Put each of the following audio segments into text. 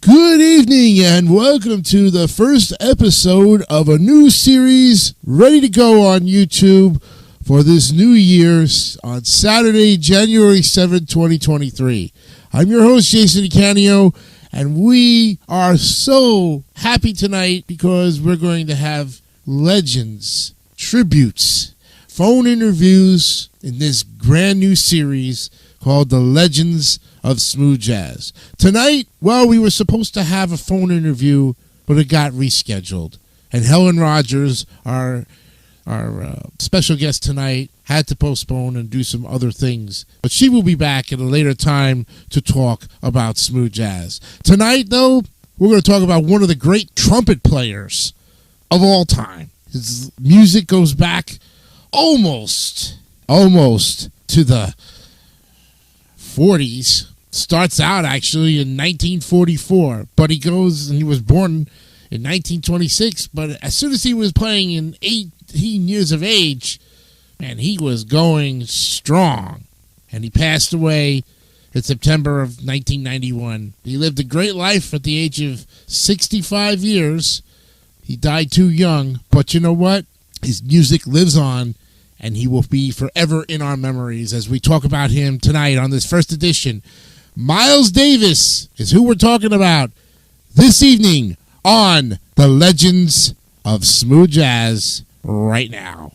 Good evening and welcome to the first episode of a new series ready to go on YouTube for this new year on Saturday, January 7th, 2023. I'm your host, Jason DeCanio, and we are so happy tonight because we're going to have legends, tributes, phone interviews in this brand new series called The Legends of Smooth Jazz. Tonight, well, we were supposed to have a phone interview, but it got rescheduled. And Helen Rogers, our special guest tonight, had to postpone and do some other things. But she will be back at a later time to talk about smooth jazz. Tonight, though, we're going to talk about one of the great trumpet players of all time. His music goes back almost to the 40s. Starts out actually in 1944, but he was born in 1926, but as soon as he was playing in 18 years of age, man, he was going strong. And he passed away in September of 1991. He lived a great life at the age of 65 years. He died too young, but you know what? His music lives on, and he will be forever in our memories as we talk about him tonight on this first edition. Miles Davis is who we're talking about this evening on The Legends of Smooth Jazz right now.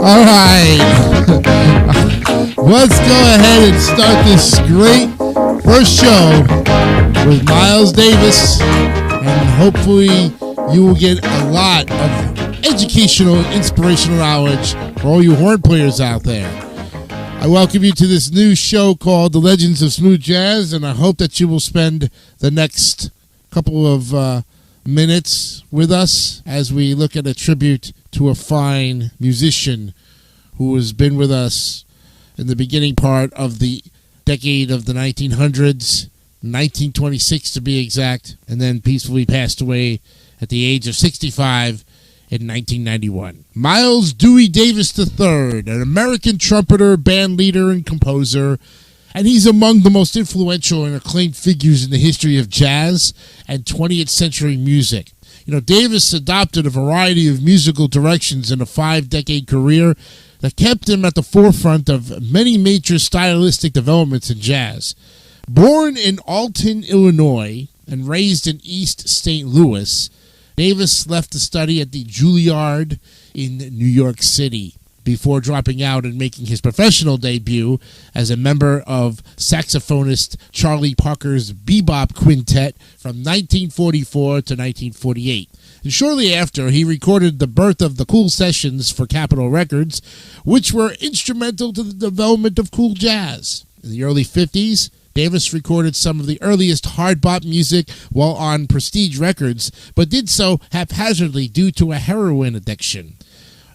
All right, let's go ahead and start this great first show with Miles Davis, and hopefully you will get a lot of educational and inspirational knowledge for all you horn players out there. I welcome you to this new show called The Legends of Smooth Jazz, and I hope that you will spend the next couple of minutes with us as we look at a tribute to a fine musician who has been with us in the beginning part of the decade of the 1900s, 1926 to be exact, and then peacefully passed away at the age of 65 in 1991. Miles Dewey Davis III, an American trumpeter, band leader, and composer, and he's among the most influential and acclaimed figures in the history of jazz and 20th century music. You know, Davis adopted a variety of musical directions in a 5-decade career that kept him at the forefront of many major stylistic developments in jazz. Born in Alton, Illinois, and raised in East St. Louis, Davis left to study at the Juilliard in New York City before dropping out and making his professional debut as a member of saxophonist Charlie Parker's bebop quintet from 1944 to 1948. And shortly after, he recorded the birth of the Cool Sessions for Capitol Records, which were instrumental to the development of cool jazz. In the early 50s, Davis recorded some of the earliest hard bop music while on Prestige Records, but did so haphazardly due to a heroin addiction.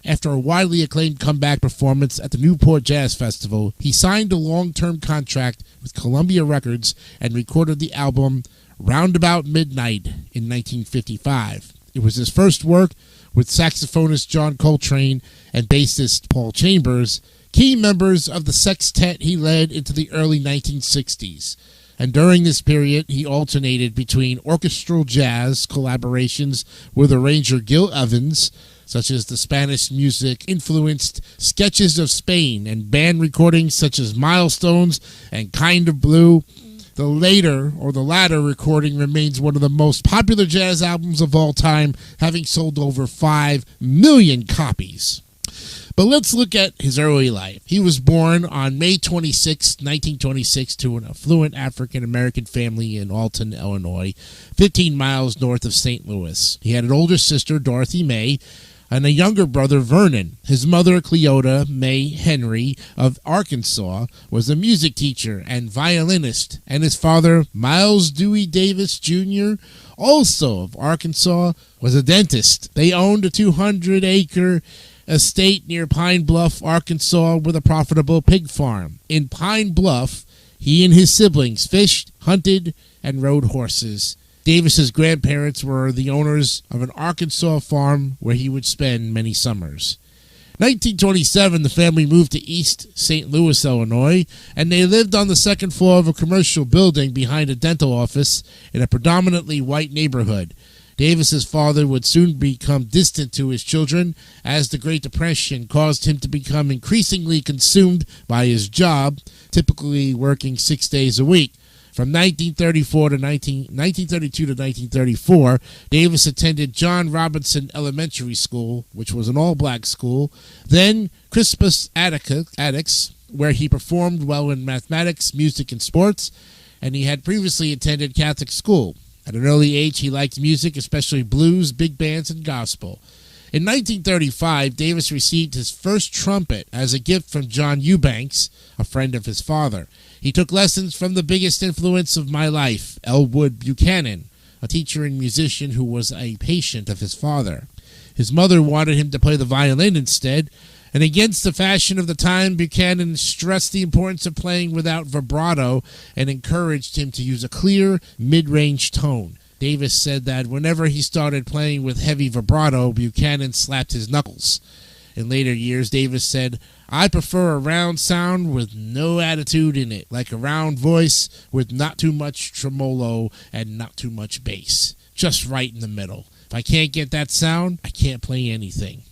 After a widely acclaimed comeback performance at the Newport Jazz Festival, he signed a long-term contract with Columbia Records and recorded the album Roundabout Midnight in 1955. It was his first work with saxophonist John Coltrane and bassist Paul Chambers, key members of the sextet he led into the early 1960s. And during this period, he alternated between orchestral jazz collaborations with arranger Gil Evans, such as the Spanish music-influenced Sketches of Spain, and band recordings such as Milestones and Kind of Blue. The latter recording remains one of the most popular jazz albums of all time, having sold over 5 million copies. But let's look at his early life. He was born on May 26, 1926, to an affluent African-American family in Alton, Illinois, 15 miles north of St. Louis. He had an older sister, Dorothy May, and a younger brother, Vernon. His mother, Cleota May Henry of Arkansas, was a music teacher and violinist, and his father, Miles Dewey Davis Jr., also of Arkansas, was a dentist. They owned a 200-acre estate near Pine Bluff, Arkansas, with a profitable pig farm. In Pine Bluff, he and his siblings fished, hunted, and rode horses. Davis's grandparents were the owners of an Arkansas farm where he would spend many summers. 1927, the family moved to East St. Louis, Illinois, and they lived on the second floor of a commercial building behind a dental office in a predominantly white neighborhood. Davis's father would soon become distant to his children as the Great Depression caused him to become increasingly consumed by his job, typically working 6 days a week. From 1932 to 1934, Davis attended John Robinson Elementary School, which was an all-black school, then Crispus Attucks, where he performed well in mathematics, music, and sports, and he had previously attended Catholic school. At an early age, he liked music, especially blues, big bands, and gospel. In 1935, Davis received his first trumpet as a gift from John Eubanks, a friend of his father. He took lessons from the biggest influence of my life, Elwood Buchanan, a teacher and musician who was a patient of his father. His mother wanted him to play the violin instead, and against the fashion of the time, Buchanan stressed the importance of playing without vibrato and encouraged him to use a clear, mid-range tone. Davis said that whenever he started playing with heavy vibrato, Buchanan slapped his knuckles. In later years, Davis said, "I prefer a round sound with no attitude in it, like a round voice with not too much tremolo and not too much bass. Just right in the middle. If I can't get that sound, I can't play anything."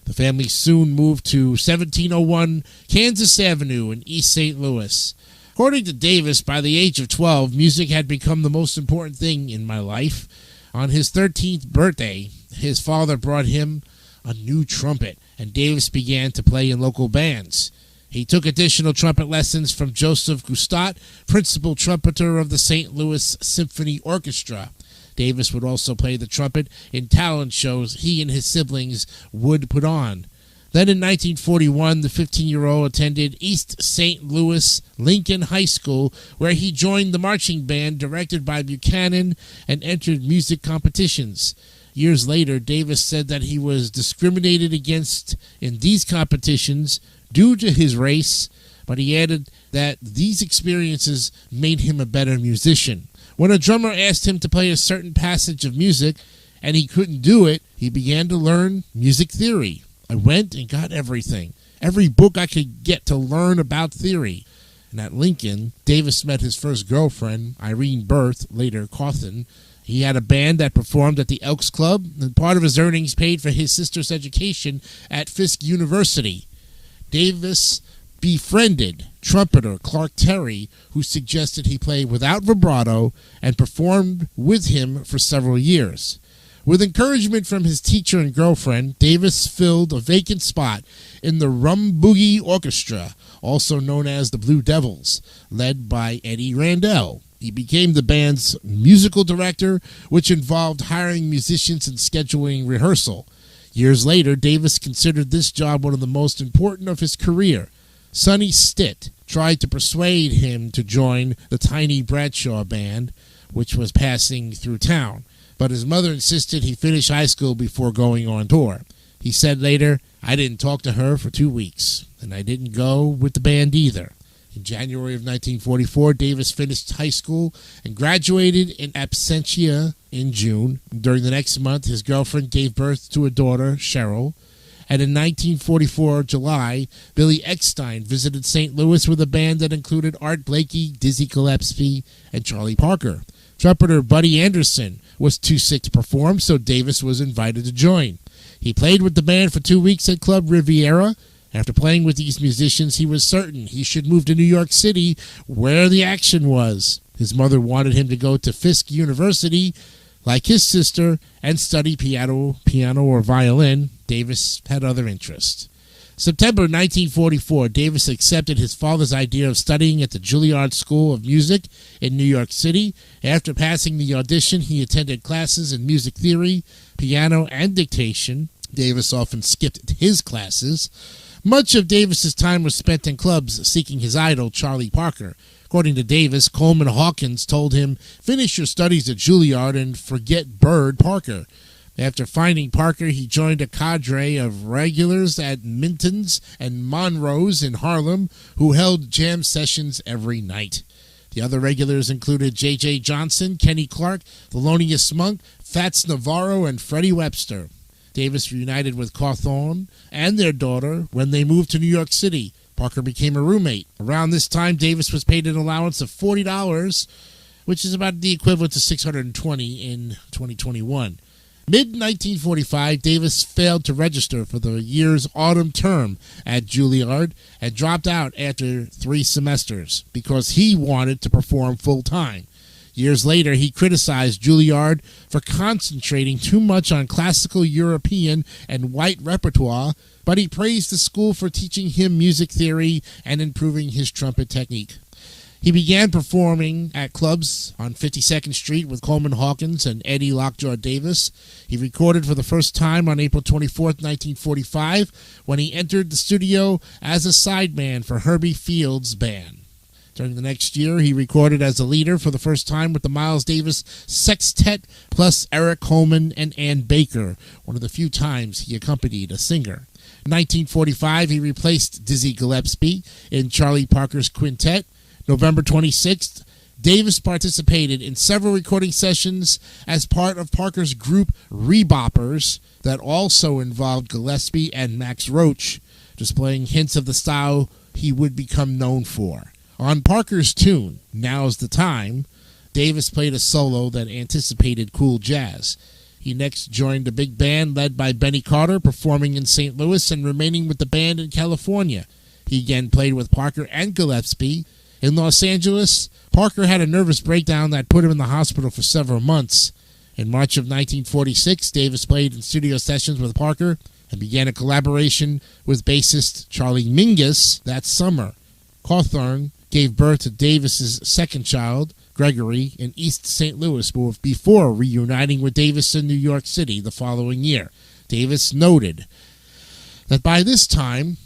The family soon moved to 1701 Kansas Avenue in East St. Louis. According to Davis, by the age of 12, music had become the most important thing in my life. On his 13th birthday, his father brought him a new trumpet, and Davis began to play in local bands. He took additional trumpet lessons from Joseph Gustat, principal trumpeter of the St. Louis Symphony Orchestra. Davis would also play the trumpet in talent shows he and his siblings would put on. Then in 1941, the 15-year-old attended East St. Louis Lincoln High School, where he joined the marching band directed by Buchanan and entered music competitions. Years later, Davis said that he was discriminated against in these competitions due to his race, but he added that these experiences made him a better musician. When a drummer asked him to play a certain passage of music and he couldn't do it, he began to learn music theory. I went and got everything, every book I could get to learn about theory. And at Lincoln, Davis met his first girlfriend, Irene Berth, later Cawthon. He had a band that performed at the Elks Club, and part of his earnings paid for his sister's education at Fisk University. Davis befriended trumpeter Clark Terry, who suggested he play without vibrato, and performed with him for several years. With encouragement from his teacher and girlfriend, Davis filled a vacant spot in the Rum Boogie Orchestra, also known as the Blue Devils, led by Eddie Randell. He became the band's musical director, which involved hiring musicians and scheduling rehearsal. Years later, Davis considered this job one of the most important of his career. Sonny Stitt tried to persuade him to join the Tiny Bradshaw Band, which was passing through town, but his mother insisted he finish high school before going on tour. He said later, "I didn't talk to her for 2 weeks, and I didn't go with the band either." In January of 1944, Davis finished high school and graduated in absentia in June. During the next month, his girlfriend gave birth to a daughter, Cheryl. And in 1944, July, Billy Eckstein visited St. Louis with a band that included Art Blakey, Dizzy Gillespie, and Charlie Parker. Trumpeter Buddy Anderson was too sick to perform, so Davis was invited to join. He played with the band for 2 weeks at Club Riviera. After playing with these musicians, he was certain he should move to New York City, where the action was. His mother wanted him to go to Fisk University, like his sister, and study piano or violin. Davis had other interests. September 1944, Davis accepted his father's idea of studying at the Juilliard School of Music in New York City. After passing the audition, he attended classes in music theory, piano, and dictation. Davis often skipped his classes. Much of Davis's time was spent in clubs seeking his idol, Charlie Parker. According to Davis, Coleman Hawkins told him, "Finish your studies at Juilliard and forget Bird Parker." After finding Parker, he joined a cadre of regulars at Minton's and Monroe's in Harlem who held jam sessions every night. The other regulars included J.J. Johnson, Kenny Clark, Thelonious Monk, Fats Navarro, and Freddie Webster. Davis reunited with Cawthorn and their daughter when they moved to New York City. Parker became a roommate. Around this time, Davis was paid an allowance of $40, which is about the equivalent to $620 in 2021. Mid-1945, Davis failed to register for the year's autumn term at Juilliard and dropped out after 3 semesters because he wanted to perform full-time. Years later, he criticized Juilliard for concentrating too much on classical European and white repertoire, but he praised the school for teaching him music theory and improving his trumpet technique. He began performing at clubs on 52nd Street with Coleman Hawkins and Eddie Lockjaw Davis. He recorded for the first time on April 24, 1945, when he entered the studio as a sideman for Herbie Field's band. During the next year, he recorded as a leader for the first time with the Miles Davis Sextet, plus Eric Coleman and Ann Baker, one of the few times he accompanied a singer. In 1945, he replaced Dizzy Gillespie in Charlie Parker's quintet. November 26th, Davis participated in several recording sessions as part of Parker's group Reboppers that also involved Gillespie and Max Roach, displaying hints of the style he would become known for. On Parker's tune, Now's the Time, Davis played a solo that anticipated cool jazz. He next joined a big band led by Benny Carter, performing in St. Louis and remaining with the band in California. He again played with Parker and Gillespie. In Los Angeles, Parker had a nervous breakdown that put him in the hospital for several months. In March of 1946, Davis played in studio sessions with Parker and began a collaboration with bassist Charlie Mingus that summer. Cawthorn gave birth to Davis's second child, Gregory, in East St. Louis before reuniting with Davis in New York City the following year. Davis noted that by this time,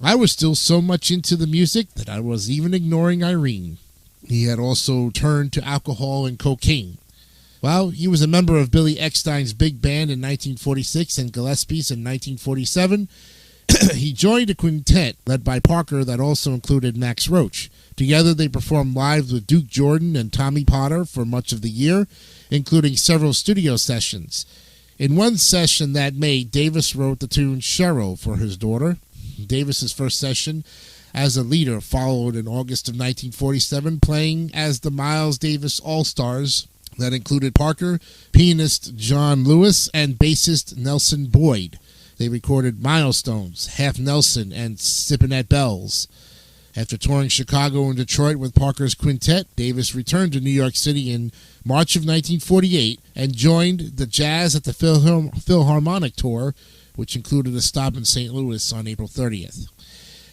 I was still so much into the music that I was even ignoring Irene. He had also turned to alcohol and cocaine. Well, he was a member of Billy Eckstine's big band in 1946 and Gillespie's in 1947. He joined a quintet led by Parker that also included Max Roach. Together they performed live with Duke Jordan and Tommy Potter for much of the year, including several studio sessions. In one session that May, Davis wrote the tune Cheryl for his daughter. Davis's first session as a leader followed in August of 1947, playing as the Miles Davis All-Stars that included Parker, pianist John Lewis, and bassist Nelson Boyd. They recorded Milestones, Half Nelson, and Sippin' at Bells. After touring Chicago and Detroit with Parker's quintet, Davis returned to New York City in March of 1948 and joined the Jazz at the Philharmonic Tour, which included a stop in St. Louis on April 30th.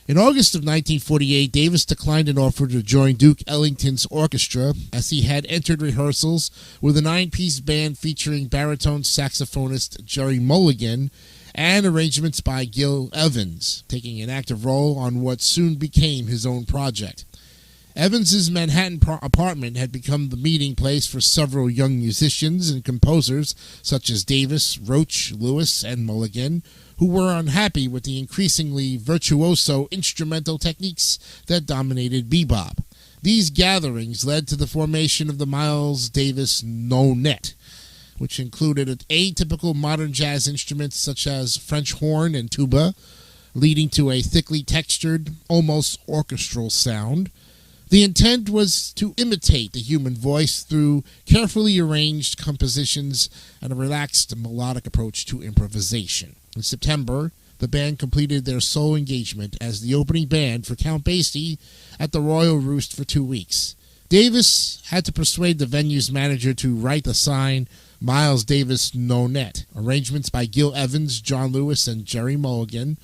In August of 1948, Davis declined an offer to join Duke Ellington's orchestra, as he had entered rehearsals with a 9-piece band featuring baritone saxophonist Jerry Mulligan and arrangements by Gil Evans, taking an active role on what soon became his own project. Evans's Manhattan apartment had become the meeting place for several young musicians and composers such as Davis, Roach, Lewis, and Mulligan, who were unhappy with the increasingly virtuoso instrumental techniques that dominated bebop. These gatherings led to the formation of the Miles Davis Nonet, which included atypical modern jazz instruments such as French horn and tuba, leading to a thickly textured, almost orchestral sound. The intent was to imitate the human voice through carefully arranged compositions and a relaxed melodic approach to improvisation. In September, the band completed their sole engagement as the opening band for Count Basie at the Royal Roost for 2 weeks. Davis had to persuade the venue's manager to write the sign Miles Davis Nonet, arrangements by Gil Evans, John Lewis, and Jerry Mulligan.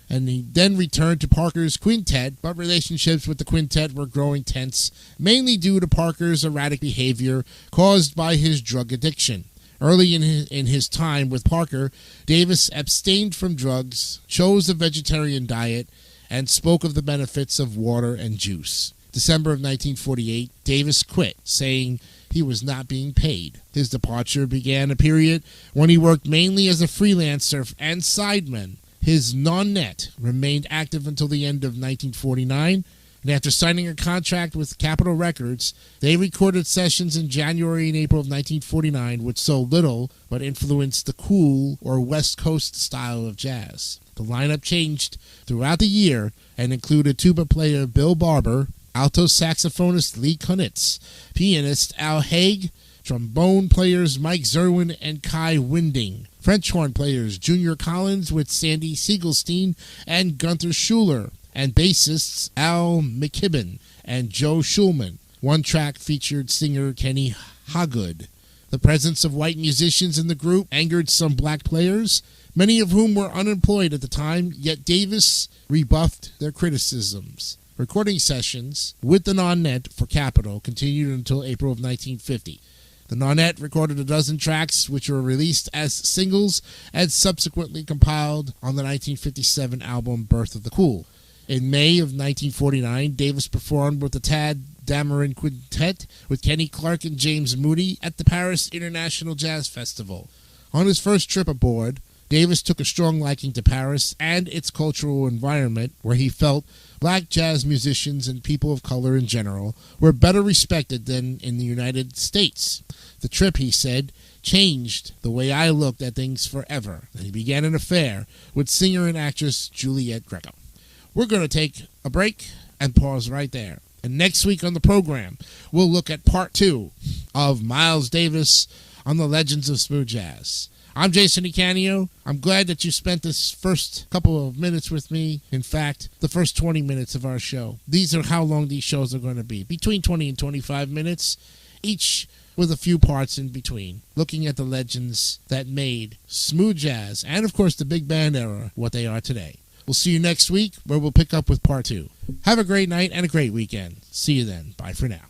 and he then returned to Parker's quintet, but relationships with the quintet were growing tense, mainly due to Parker's erratic behavior caused by his drug addiction. Early in his time with Parker, Davis abstained from drugs, chose a vegetarian diet, and spoke of the benefits of water and juice. December of 1948, Davis quit, saying he was not being paid. His departure began a period when he worked mainly as a freelancer and sideman. His non-net remained active until the end of 1949, and after signing a contract with Capitol Records, they recorded sessions in January and April of 1949, which sold little but influenced the cool or West Coast style of jazz. The lineup changed throughout the year and included tuba player Bill Barber, alto saxophonist Lee Kunitz, pianist Al Haig, trombone players Mike Zerwin and Kai Winding, French horn players Junior Collins with Sandy Siegelstein and Gunther Schuller, and bassists Al McKibben and Joe Schulman. One track featured singer Kenny Hagood. The presence of white musicians in the group angered some black players, many of whom were unemployed at the time, yet Davis rebuffed their criticisms. Recording sessions with the non-net for Capitol continued until April of 1950. The non-net recorded a dozen tracks which were released as singles and subsequently compiled on the 1957 album Birth of the Cool. In May of 1949, Davis performed with the Tad Dameron Quintet with Kenny Clark and James Moody at the Paris International Jazz Festival. On his first trip aboard, Davis took a strong liking to Paris and its cultural environment, where he felt black jazz musicians and people of color in general were better respected than in the United States. The trip, he said, changed the way I looked at things forever, and he began an affair with singer and actress Juliette Greco. We're going to take a break and pause right there. And next week on the program, we'll look at part 2 of Miles Davis on the Legends of Smooth Jazz. I'm Jason Icanio. I'm glad that you spent this first couple of minutes with me. In fact, the first 20 minutes of our show. These are how long these shows are going to be. Between 20 and 25 minutes, each with a few parts in between. Looking at the legends that made smooth jazz, and of course the big band era, what they are today. We'll see you next week, where we'll pick up with part 2. Have a great night and a great weekend. See you then. Bye for now.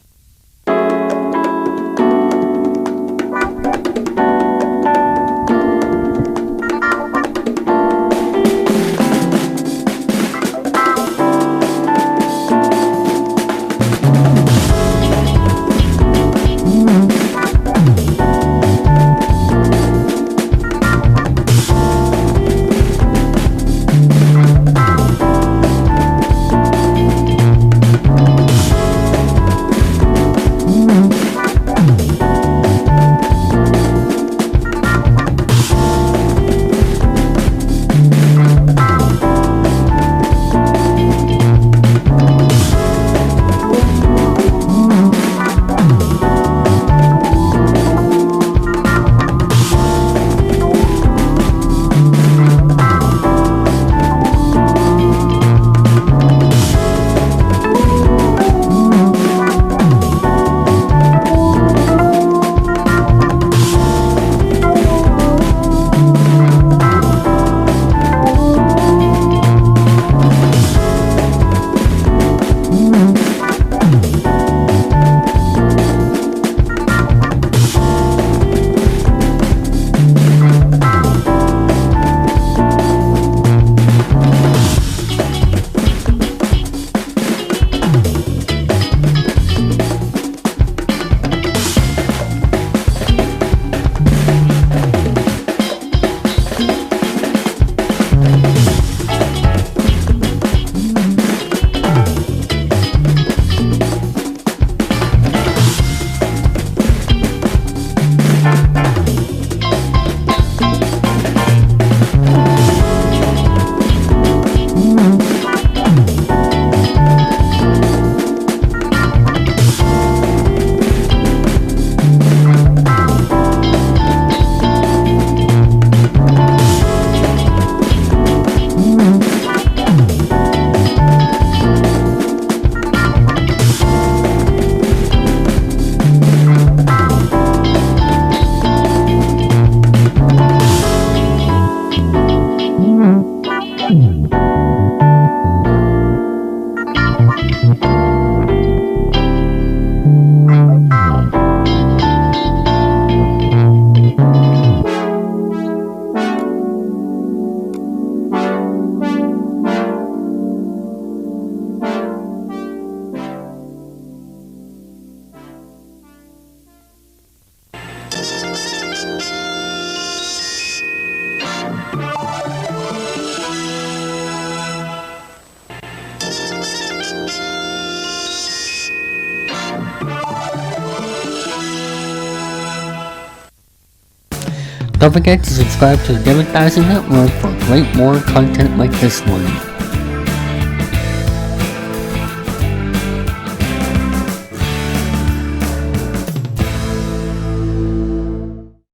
Don't forget to subscribe to the David3000 Network for great more content like this one.